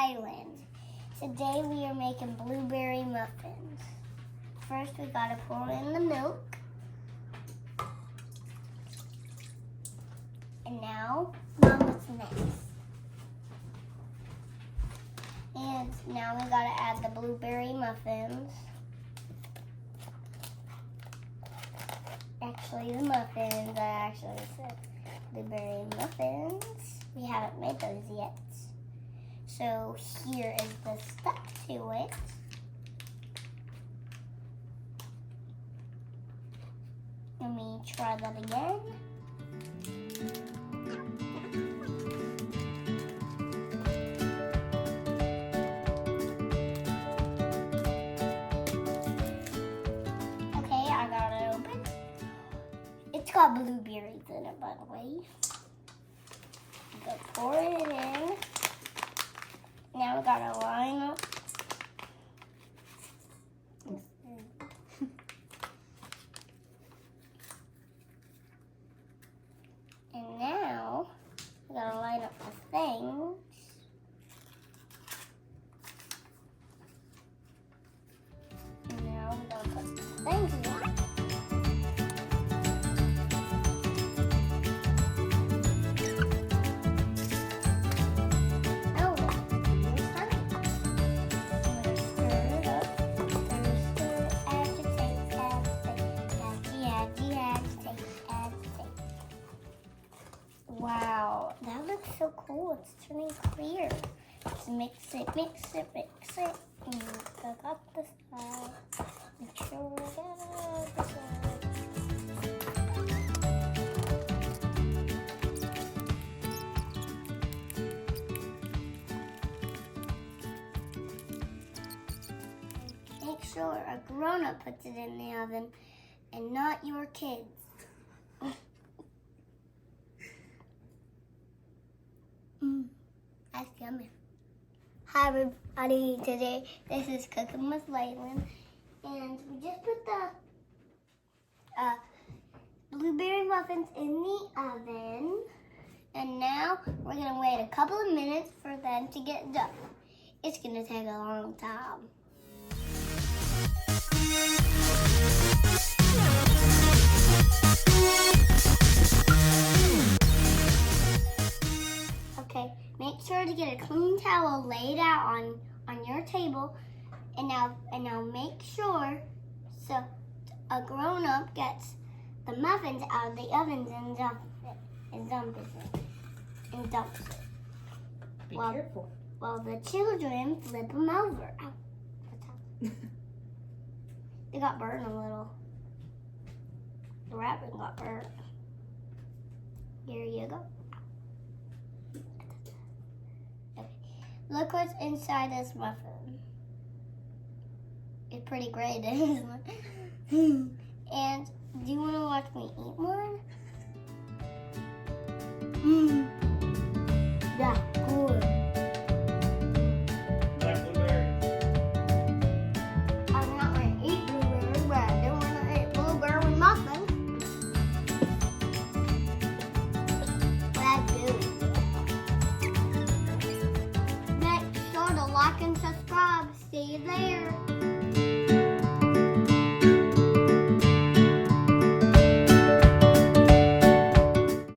Laelyn. Today we are making blueberry muffins. First we gotta pour in the milk. And now, Mom, what's next? And now we gotta add the blueberry muffins. Actually, the muffins, I actually said blueberry muffins. We haven't made those yet. So here is the stuff to it. Let me try that again. Okay, I got it open. It's got blueberries in it, by the way. Go pour it in. Now we gotta line up. And now we gotta line up the things. And now we're gonna put the things in. Wow, that looks so cool. It's turning clear. Let's mix it. And cook up the side. Make sure we get the side. Make sure a grown-up puts it in the oven and not your kids. That's yummy. Hi everybody, today this is Cooking with Laelyn, and we just put the blueberry muffins in the oven, and now we're going to wait a couple of minutes for them to get done. It's going to take a long time. Okay, make sure to get a clean towel laid out on your table, and now make sure so a grown-up gets the muffins out of the ovens and dumps it. Be careful. While the children flip them over. Ow, they got burned a little. The wrapping got burnt. Here you go. Look what's inside this muffin. It's pretty great, isn't it? And do you want to watch me eat one? Yeah, good. Like blueberries. I'm not going to eat blueberries, but I do want to eat blueberry muffins. But I do. Make sure to like and subscribe. See you there.